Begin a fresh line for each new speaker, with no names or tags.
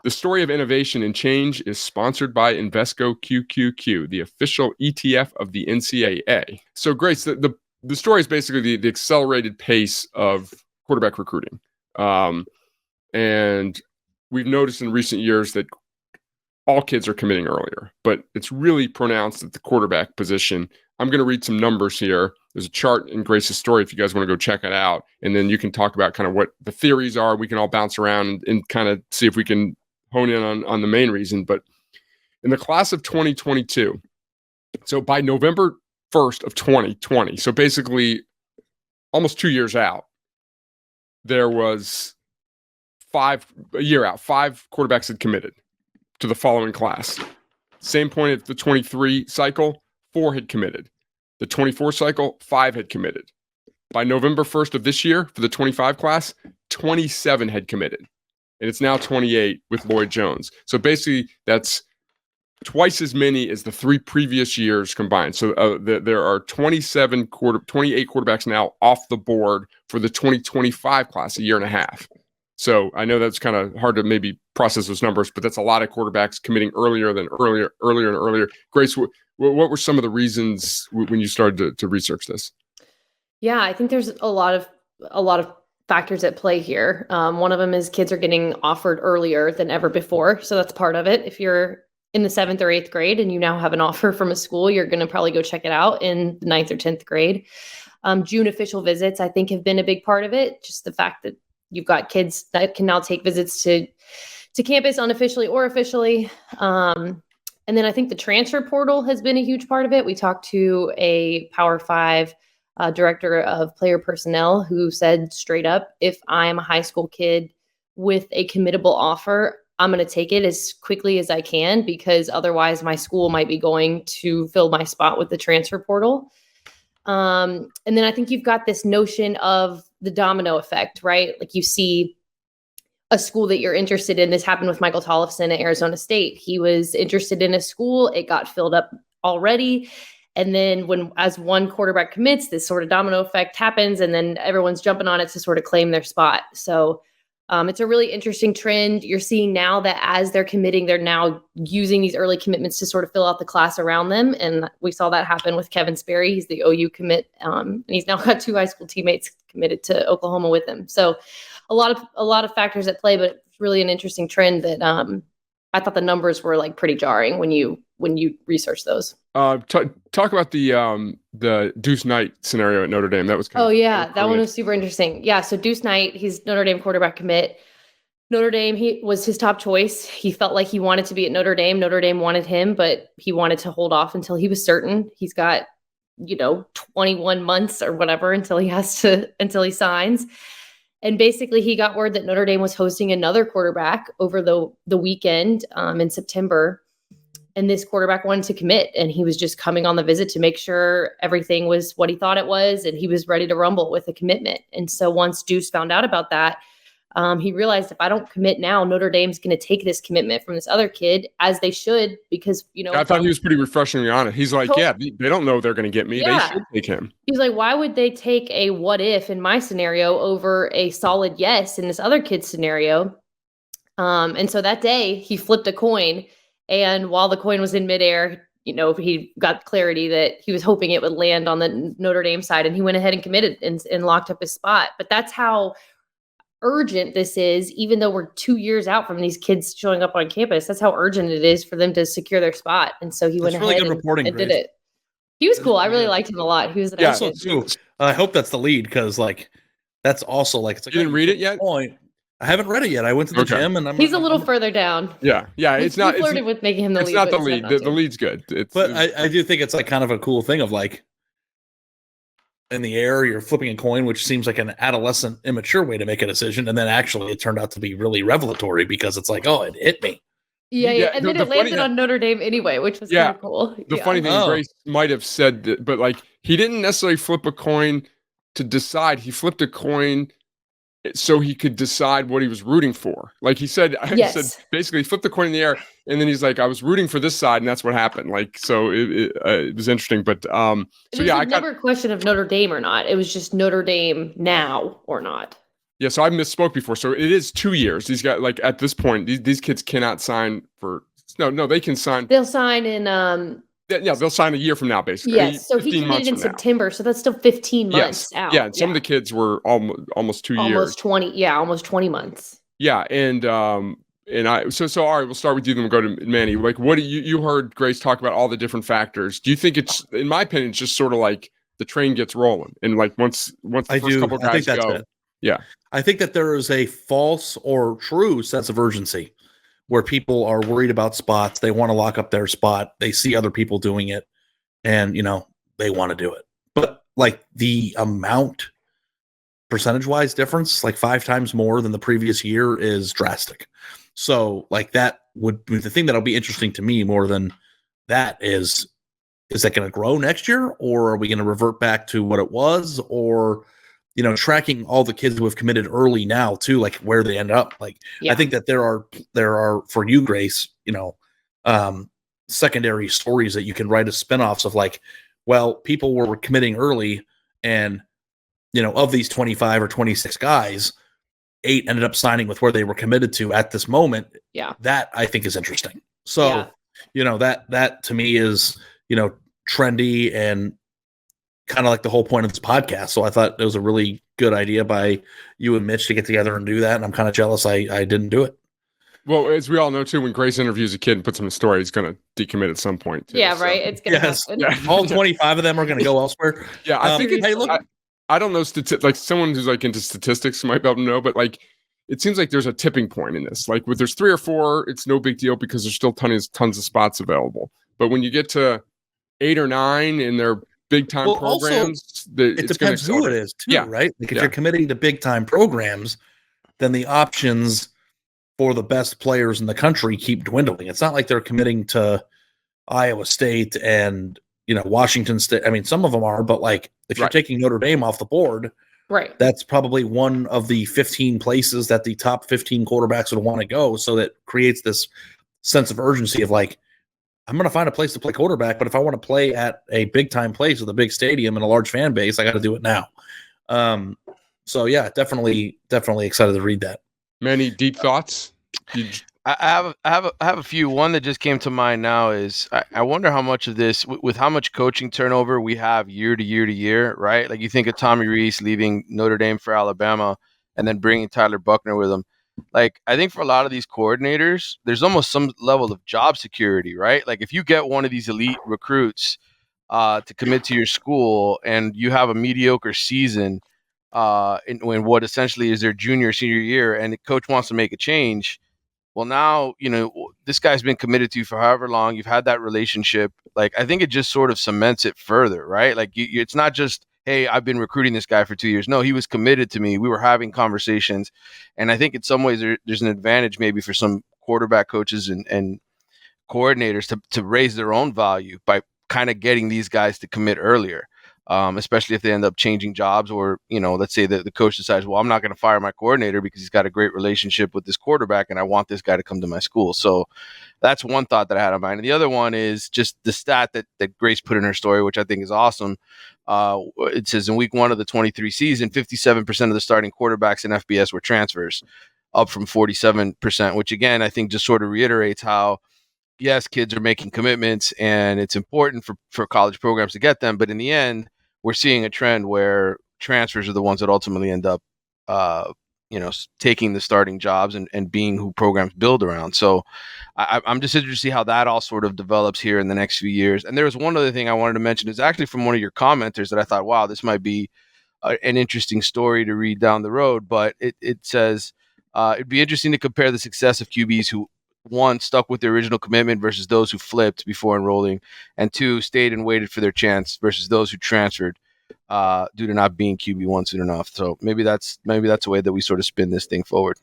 The story of innovation and change is sponsored by Invesco QQQ, the official ETF of the NCAA. So, Grace, the story is basically the accelerated pace of quarterback recruiting. And we've noticed in recent years that all kids are committing earlier, but it's really pronounced at the quarterback position. I'm going to read some numbers here. There's a chart in Grace's story if you guys want to go check it out. And then you can talk about kind of what the theories are. We can all bounce around and kind of see if we can hone in on the main reason. But in the class of 2022, so by November 1st of 2020, so basically almost 2 years out, there was five quarterbacks had committed to the following class. Same point at the 23 cycle, 4 had committed. The 24 cycle, 5 had committed. By November 1st of this year, for the 25 class, 27 had committed. And it's now 28 with Lloyd Jones. So basically, that's twice as many as the 3 previous years combined. So there are 28 quarterbacks now off the board for the 2025 class, a year and a half. So I know that's kind of hard to maybe process those numbers, but that's a lot of quarterbacks committing earlier. Grace, what were some of the reasons when you started to research this?
Yeah, I think there's a lot of factors at play here. One of them is kids are getting offered earlier than ever before. So that's part of it. If you're in the 7th or 8th grade and you now have an offer from a school, you're going to probably go check it out in the 9th or 10th grade. June official visits, I think, have been a big part of it. Just the fact that you've got kids that can now take visits to campus unofficially or officially. And then I think the transfer portal has been a huge part of it. We talked to a Power 5 director of player personnel who said straight up, if I'm a high school kid with a committable offer, I'm going to take it as quickly as I can because otherwise my school might be going to fill my spot with the transfer portal. And then I think you've got this notion of the domino effect, right? Like you see a school that you're interested in. This happened with Michael Tollefson at Arizona State. He was interested in a school. It got filled up already. And then as one quarterback commits, this sort of domino effect happens, and then everyone's jumping on it to sort of claim their spot. So it's a really interesting trend. You're seeing now that as they're committing, they're now using these early commitments to sort of fill out the class around them. And we saw that happen with Kevin Sperry. He's the OU commit. And he's now got 2 high school teammates committed to Oklahoma with him. So a lot of factors at play, but it's really an interesting trend that I thought the numbers were like pretty jarring when you research those.
Talk about the Deuce Knight scenario at Notre Dame. That was
that one was super interesting. Yeah, so Deuce Knight, he's Notre Dame quarterback commit. Notre Dame, he was his top choice. He felt like he wanted to be at Notre Dame. Notre Dame wanted him, but he wanted to hold off until he was certain. He's got 21 months or whatever until he signs. And basically, he got word that Notre Dame was hosting another quarterback over the weekend in September. And this quarterback wanted to commit, and he was just coming on the visit to make sure everything was what he thought it was, and he was ready to rumble with a commitment. And so once Deuce found out about that, he realized if I don't commit now, Notre Dame's going to take this commitment from this other kid, as they should, because,
I thought he was pretty refreshingly honest. He's like, they don't know they're going to get me. Yeah. They should take him.
He's like, why would they take a what if in my scenario over a solid yes in this other kid's scenario? And so that day he flipped a coin, and while the coin was in midair, he got clarity that he was hoping it would land on the Notre Dame side, and he went ahead and committed and locked up his spot. But that's how urgent this is, even though we're 2 years out from these kids showing up on campus. That's how urgent it is for them to secure their spot. And so he went ahead and did it. He was cool. I really liked him a lot. He was an
asset too. I hope that's the lead, because that's also it's like,
you didn't read it yet?
I haven't read it yet. I went to the gym, and
he's a little further down.
Yeah. It's not.
Flirted with making him the lead.
It's not the lead. The lead's good.
But I do think it's like kind of a cool thing of like, in the air, you're flipping a coin, which seems like an adolescent, immature way to make a decision, and then actually it turned out to be really revelatory because it's like, oh, it hit me.
Yeah. And then it landed on Notre Dame anyway, which was kind of cool.
The funny thing, Grace might have said that, but like he didn't necessarily flip a coin to decide. He flipped a coin so he could decide what he was rooting for. Like he said, basically flip the coin in the air, and then he's like, I was rooting for this side, and that's what happened. Like, so it was interesting, but
it was never a question of Notre Dame or not. It was just Notre Dame now or not.
Yeah, so I misspoke before. So it is 2 years. These guys, like at this point, these kids cannot sign for no, they can sign.
They'll sign in
Yeah, they'll sign a year from now, basically.
yes. So he
15 months
committed in
from now.
September, so that's still 15
Yes.
months out.
Yeah, and some of the kids were almost 2 years.
almost 20, almost 20 months.
Yeah, and I so all right, we'll start with you, then we'll go to Manny. Like, what do you heard Grace talk about all the different factors? Do you think it's, in my opinion, it's just sort of like the train gets rolling, and like once the first couple guys
I think that's
go,
it.
yeah,
I think that there is a false or true sense of urgency where people are worried about spots. They want to lock up their spot. They see other people doing it, and they want to do it. But like the amount percentage-wise difference, like 5 times more than the previous year, is drastic. So like that would be the thing that'll be interesting to me more than that is that going to grow next year, or are we going to revert back to what it was, or tracking all the kids who have committed early now too, like where they end up. Like,
Yeah.
I think that there are for you, Grace, secondary stories that you can write as spinoffs of, like, well, people were committing early, and of these 25 or 26 guys, 8 ended up signing with where they were committed to at this moment.
Yeah.
That I think is interesting. So, that to me is, trendy and kind of like the whole point of this podcast. So I thought it was a really good idea by you and Mitch to get together and do that. And I'm kind of jealous I didn't do it.
Well, as we all know too, when Grace interviews a kid and puts him in a story, he's going to decommit at some point too,
yeah,
so.
right. It's going to happen.
Yeah. All 25 of them are going to go elsewhere.
Yeah, I think
hey, look,
I don't know, like someone who's like into statistics might be able to know, but like it seems like there's a tipping point in this. Like with there's 3 or 4, it's no big deal because there's still tons of spots available. But when you get to 8 or 9 and they're big time programs,
it depends who it is too, right? Like if you're committing to big time programs, then the options for the best players in the country keep dwindling. It's not like they're committing to Iowa State and Washington State. I mean, some of them are, but like if you're taking Notre Dame off the board,
right,
that's probably one of the 15 places that the top 15 quarterbacks would want to go. So that creates this sense of urgency of like, I'm going to find a place to play quarterback, but if I want to play at a big time place with a big stadium and a large fan base, I got to do it now. So yeah, definitely excited to read that.
Many deep thoughts.
I have a few. One that just came to mind now is I wonder how much of this, with how much coaching turnover we have year to year to year, right? Like you think of Tommy Rees leaving Notre Dame for Alabama and then bringing Tyler Buchner with him. Like, I think for a lot of these coordinators, there's almost some level of job security, right? Like if you get one of these elite recruits to commit to your school and you have a mediocre season in what essentially is their junior, senior year, and the coach wants to make a change, well, now, this guy's been committed to you for however long. You've had that relationship. Like, I think it just sort of cements it further, right? Like, it's not just, hey, I've been recruiting this guy for 2 years. No, he was committed to me. We were having conversations. And I think in some ways there's an advantage maybe for some quarterback coaches and coordinators to raise their own value by kind of getting these guys to commit earlier. Especially if they end up changing jobs, or, let's say the coach decides, well, I'm not going to fire my coordinator because he's got a great relationship with this quarterback and I want this guy to come to my school. So that's one thought that I had in mind. And the other one is just the stat that Grace put in her story, which I think is awesome. It says in week 1 of the 23 season, 57% of the starting quarterbacks in FBS were transfers, up from 47%, which again, I think just sort of reiterates how, yes, kids are making commitments and it's important for college programs to get them. But in the end, we're seeing a trend where transfers are the ones that ultimately end up, taking the starting jobs and being who programs build around. So I'm just interested to see how that all sort of develops here in the next few years. And there was one other thing I wanted to mention is actually from one of your commenters that I thought, wow, this might be an interesting story to read down the road. But it says it'd be interesting to compare the success of QBs who, 1, stuck with their original commitment versus those who flipped before enrolling, and 2, stayed and waited for their chance versus those who transferred due to not being QB1 soon enough. So maybe that's a way that we sort of spin this thing forward.